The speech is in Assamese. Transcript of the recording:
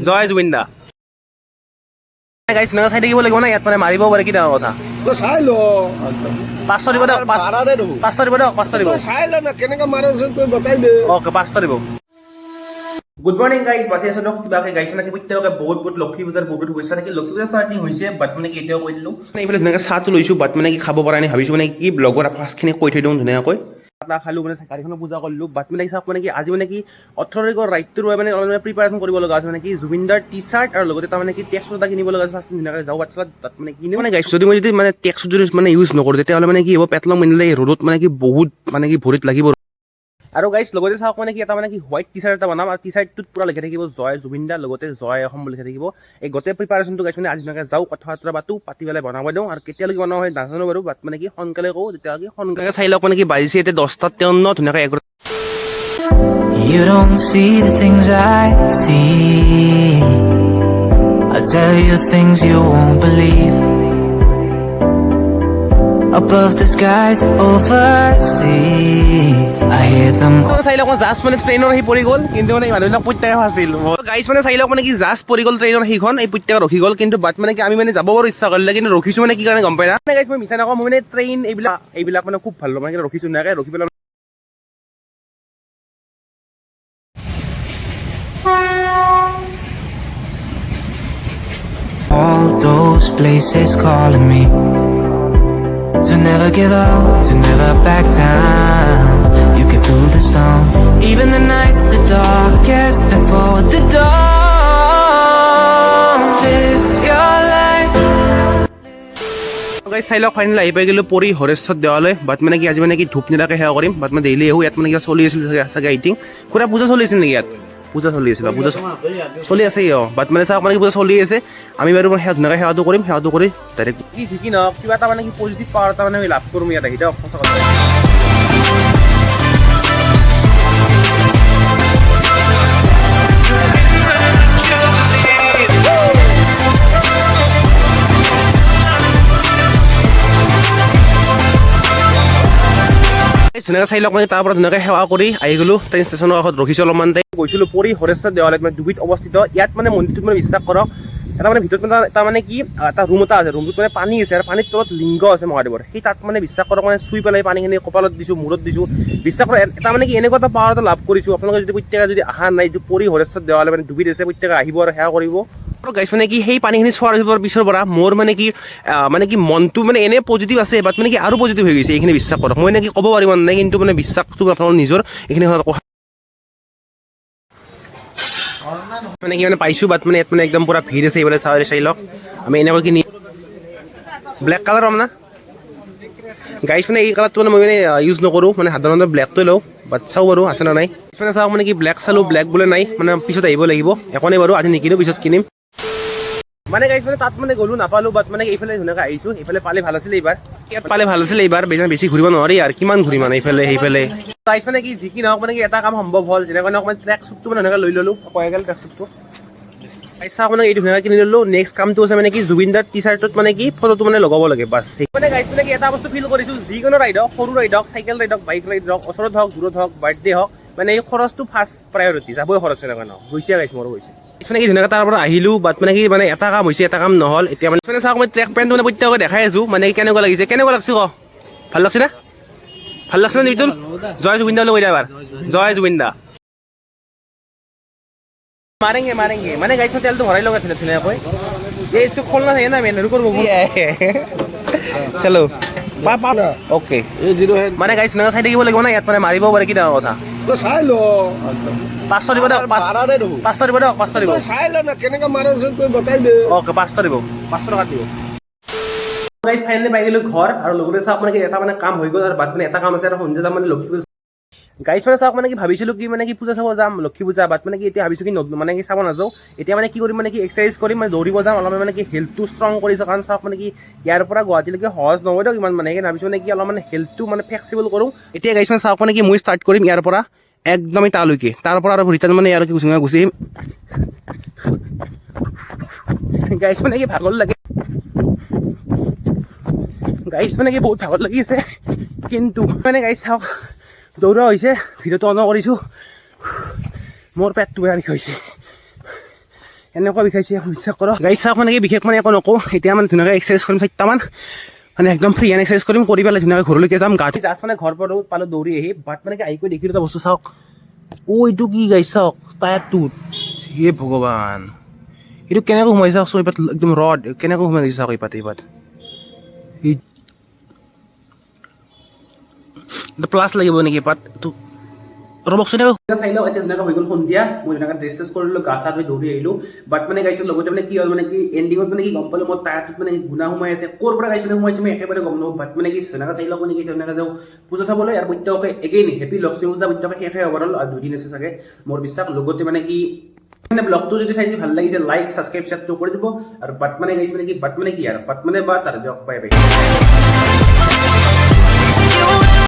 জয় জুবিন দা গাইছ না চাই থাকিব লাগিব না ইয়াত মানে মাৰিব পাৰে কি ডাঙৰ কথা তো চাই ল 500 দিব 500 দিব 500 দিব চাই ল না কেনেকা মাৰছ তই বতাই দে ওকে 500 দিব গুড মৰ্নিং গাইজ বাছি আছো লক কিবাকে গাইজ মানে প্ৰত্যেককে বহুত লক্ষী পূজাৰ বহুত শুভেচ্ছা থাকি লক্ষী পূজা ষ্টাৰ্টিং হৈছে বাট মানে কি এতিয়াও কৈ দিলো এইফালে ধুনীয়াকৈ চাহটো লৈছো বাট মানে কি খাব পৰা নাই ভাবিছো মানে কি ব্লগৰ ফাৰ্ষ্টখিনি কৈ থৈ দিওঁ ধুনীয়াকৈ চাহ খালো মানে গাড়ীখনো পূজা কৰিলো বাট মানে চাওক মানে কি আজি মানে কি 18 তাৰিখৰ ৰাইটটোৰ বাবে মানে অলপ প্ৰিপাৰেশ্যন কৰিব লগা আছে মানে কি জুবিনদাৰ টি চাৰ্ট আৰু লগতে তাৰমানে কি টেক্সট এটা কিনিব লগা আছে ফাৰ্ষ্ট ধুনীয়াকৈ যাওঁ বাচ্চা তাত মানে কিনো মানে গাইছ যদি মই যদি মানে টেক্সট যদি মানে ইউজ নকৰোঁ তেতিয়াহ'লে মানে কি হ'ব পেটলং মিনিলে ৰ'দত মানে কি বহুত মানে কি ভৰিত লাগিব আৰু গাইছ লগতে চাওক মানে কি এটা মানে কি হোৱাইট টি চাৰ্ট এটা বনাম আৰু টি চাৰ্টটোত পুৰা লিখা থাকিব জয় জুবিন দা লগতে জয় অসম বুলি লিখা থাকিব এই গোটেই প্ৰিপাৰেশ্যনটো গাইছ মানে আজি ধুনীয়াকৈ যাওঁ কথা বতৰা পাতো পাতি পেলাই বনাব দিওঁ আৰু কেতিয়ালৈকে বনোৱা হয় নাজানো বাৰু বাট মানে কি সোনকালে কওঁ তেতিয়ালৈকে সোনকালে চাই লওক মানে কি বাজিছে এতিয়া 10:53 ধুনীয়াকৈ You don't see the things I see. I tell you things you won't believe. Above the skies, overseas, I hear them. চাই লওক জাষ্ট মানে ট্ৰেইনৰ আহি পৰি গ'ল কিন্তু মানে মানুহবিলাক প্ৰত্যেকে ফাঁচিল গাইছ মানে চাই লওক মানে কি জাষ্ট পৰি গ'ল ট্ৰেইনৰ সেইখন এই প্ৰত্যেকে ৰখি গ'ল কিন্তু বাট মানে কি আমি মানে যাব বাৰু ইচ্ছা কৰিলে কিন্তু ৰখিছো মানে কি কাৰণে গম পাই না গাইছ মই মিছা নকওঁ মই মানে ট্ৰেইন এইবিলাক মানে খুব ভাল লাগে মানে ৰখিছো নাকে ৰখি পেলাই All those places calling me to never give up, to never back down. You get through the storm, even the nights the darkest before the dawn. Live your life. গাইছ চাই লওক ফাইনেল আহি পাই গ'লো পৰি হৰেশ্বৰ দেৱালয় বাট মানে কি আজি মানে কি ধূপ নিৰাকে সেৱা কৰিম বাট মানে ডেইলি আহোঁ ইয়াত মানে কিবা চলি আছিল চাগে আইটিং পুৰা পূজা চলি আছিল নেকি ইয়াত পূজা চলি আছিল পূজা চলি আছে বাট মানে চাওক মানে কি পূজা চলি আছে আমি বাৰু সেৱা ধুনীয়াকৈ সেৱাটো কৰিম সেৱাটো কৰি ডাইৰেক্ট কি শিকি নহওক কিবা এটা মানে কি পজিটিভ পাৱাৰ এটা মানে আমি লাভ কৰিম ইয়াত আহি দিয়ক সঁচা কথা ধুনীয়াকৈ চাই লওক মানে তাৰ পৰা ধুনীয়াকৈ সেৱা কৰি আহি গ'লো ট্ৰেইন ষ্টেচনৰ কাষত ৰখিছোঁ অলপমান টাইম গৈছিলোঁ পৰি হৰেশ্বৰ দেৱালয়ত মানে ডুবিত অৱস্থিত ইয়াত মানে মন্দিৰটোত মানে বিশ্বাস কৰক এটা মানে ভিতৰত মানে এটা মানে কি এটা ৰুম এটা আছে ৰুমটোত মানে পানী আছে আৰু পানীৰ তলত লিংগ আছে মহাদেৱৰ সেই তাত মানে বিশ্বাস কৰক মানে চুই পেলাই পানীখিনি কপালত দিছোঁ মূৰত দিছোঁ বিশ্বাস কৰক এটা মানে কি এনেকুৱা এটা পাৱাৰ এটা লাভ কৰিছোঁ আপোনালোকে যদি প্ৰত্যেকে যদি অহা নাই যিটো পৰি হৰেশ্বৰ দেৱালয় মানে ডুবিত আছে প্ৰত্যেকে আহিব আৰু সেৱা কৰিব গাইছ মানে কি সেই পানীখিনি চোৱাৰ পিছৰ পৰা মোৰ মানে কি মনটো মানে এনে পজিটিভ আছে বাট মানে কি আৰু পজিটিভ হৈ গৈছে এইখিনি বিশ্বাস কৰক মই এনেকৈ ক'ব পাৰিব নাই কিন্তু মানে বিশ্বাসটো আপোনালোকৰ নিজৰ এইখিনি মানে কি মানে পাইছোঁ বাট মানে ইয়াত মানে একদম পুৰা ভিৰ আছে এইফালে চাই লওক আমি এনেকৈ কিনি ব্লেক কালাৰ পাম না গাইছ মানে এই কালাৰটো মানে মই মানে ইউজ নকৰোঁ মানে সাধাৰণতে ব্লেকটোৱে লওঁ বাট চাওঁ বাৰু আছে নে নাই মানে চাওক মানে কি ব্লেক চালোঁ ব্লেক বোলে নাই মানে পিছত আহিব লাগিব একো নাই বাৰু আজি নিকিনো পিছত কিনিম মানে গাইছ মানে তাত মানে গ'লো নাপালোঁ বাট মানে এইফালে ধুনীয়াকৈ আহিছোঁ এইফালে পালে ভাল আছিলে এইবাৰ ইয়াত পালে ভাল আছিলে এইবাৰ বেছি ঘূৰিব নোৱাৰি আৰু কিমান ঘূৰিম মানে এইফালে সেইফালে গাইছ মানে কি যি কি নহওক মানে কি এটা কাম সম্ভৱ হ'ল যেনেকৈ নহওক মানে ট্ৰেক শ্বুটটো মানে ধুনীয়াকৈ লৈ ল'লোঁ কৈ গ'ল ট্ৰেক শ্বুটটো গাইছ চাওক মানে এইটো ধুনীয়াকৈ কিনি ল'লোঁ নেক্সট কামটো আছে মানে কি জুবিনদাৰ টি চাৰ্টত মানে কি ফটোটো মানে লগাব লাগে বাছ মানে গাইছ মানে কি এটা বস্তু ফিল কৰিছোঁ যিকোনো ৰাইড হওক সৰু ৰাইড হওক চাইকেল ৰাইড হওক বাইক ৰাইড হওক ওচৰত হওক দূৰত হওক বাৰ্থডে হওক মানে এই খৰচটো ফাৰ্ষ্ট প্ৰায়ৰিটি যাবই খৰচ এনেকুৱা নহওক হৈছে গাইছ মোৰো হৈছে মানে কি ধুনীয়াকৈ তাৰ পৰা আহিলোঁ বাট মানে কি মানে এটা কাম হৈছে এটা কাম নহ'ল এতিয়া মানে চাওক মই ট্ৰেক পেণ্টটো মানে প্ৰত্যেককে দেখাই আছোঁ মানে কেনেকুৱা লাগিছে কেনেকুৱা লাগছে ক ভাল লাগছে না ভাল লাগছে না বিতুল জয় জুবিন দা বুলি কৈ দিয়া এবাৰ জয় জুবিন দা मारेंगे मैंने गाइस में तेल तो भरा ही लोगे धुनियाকৈ ये इसको खोलना चाहिए ना मैं रुको चलो पापा ओके এই জিরো হেড মানে গাইস না চাই থাকিব লাগিব না ইয়াত মানে মাৰিব পাৰে কি ডাঙৰ কথা তো চাই ল 500 দিব 500 দিব 500 দিব তো চাই ল না কেনেকা মাৰছ তই বতাই দে ওকে 500 দিব 500 টকা দিব গাইস ফাইনালি পাই গ'লো ঘৰ আৰু লগতে চাওক মানে কি এটা মানে কাম হৈ গ'ল আৰু বাট মানে এটা কাম আছে আৰু সন্ধিয়া যাম মানে লক্ষী গাইছ মানে চাওক মানে কি ভাবিছিলোঁ কি মানে কি পূজা চাব যাম লক্ষী পূজা বাট মানে কি এতিয়া ভাবিছোঁ কি মানে কি চাব নাযাওঁ এতিয়া মানে কি কৰিম মানে কি এক্সাৰচাইজ কৰিম মানে দৌৰিব যাম অলপমান মানে কি হেল্থটো ষ্ট্ৰং কৰিছোঁ কাৰণ চাওক মানে কি ইয়াৰ পৰা গুৱাহাটীলৈকে সহজ নহয় দিয়ক ইমান মানে সেইকাৰণে ভাবিছোঁ মানে কি অলপমান হেল্থটো মানে ফ্লেক্সিবল কৰোঁ এতিয়া গাইছ মানে চাওক মানে কি মই ষ্টাৰ্ট কৰিম ইয়াৰ পৰা একদমেই তালৈকে তাৰ পৰা আৰু ৰিটাৰ্ণ মানে ইয়ালৈকে গুচি আহিম গাইছ মানে কি ভাগৰ লাগে গাইছ মানে কি বহুত ভাগৰ লাগিছে কিন্তু মানে গাইছ চাওক দৌৰা হৈছে ভিডিঅ'টো অন কৰিছোঁ মোৰ পেটটো বেয়া বিষাইছে এনেকুৱা বিষাইছে বিশ্বাস কৰক গাইছ চাওক মানে কি বিশেষ মানে একো নকওঁ এতিয়া মানে ধুনীয়াকৈ এক্সাৰচাইজ কৰিম 4টামান মানে একদম ফ্ৰী হেণ্ড এক্সাৰচাইজ কৰিম কৰি পেলাই ধুনীয়াকৈ ঘৰলৈকে যাম গাটো জাষ্ট মানে ঘৰ পালোঁ দৌৰি আহি বাট মানে কি আহি কৰি দেখিলোঁ এটা বস্তু চাওক এইটো কি গাইছ চাওক টায়াৰটোত হে ভগৱান এইটো কেনেকৈ সোমাইছে চাওক এইপাত একদম ৰড কেনেকৈ সোমাই গৈছে চাওক এইপাত প্লাছ লাগিব নেকি পাত ৰবকচোন চাই লওঁ এতিয়া ধুনীয়াকৈ হৈ গ'ল সন্ধিয়া মই ধুনীয়াকৈ ড্ৰেছ চেছ কৰিলোঁ গা চা ধুই দৌৰি আহিলোঁ বাট মানে গাইছোঁ লগতে মানে কি হ'ল মানে কি এণ্ডিঙত মানে কি গম পালোঁ মই টায়াৰটোত মানে গুণা সোমাই আছে ক'ৰ পৰা গাইছোঁ সোমাইছে মই একেবাৰে গম নাপাওঁ বাট মানে কি ধুনীয়াকৈ চাই লওঁ নেকি ধুনীয়াকৈ যাওঁ পূজা চাবলৈ আৰু প্ৰত্যেককে এগেইন হেপী লক্ষ্মী পূজা প্ৰত্যেকে শেষে হ'ব আৰু 2 দিন আছে চাগে মোৰ বিশ্বাস লগতে মানে কি মানে ব্লগটো যদি চাই ভাল লাগিছে লাইক ছাবস্ক্ৰাইব কৰি দিব আৰু বাট মানে গাইছ মানে কি আৰু বাট মানে বা তাৰ দিয়ক বাই বাই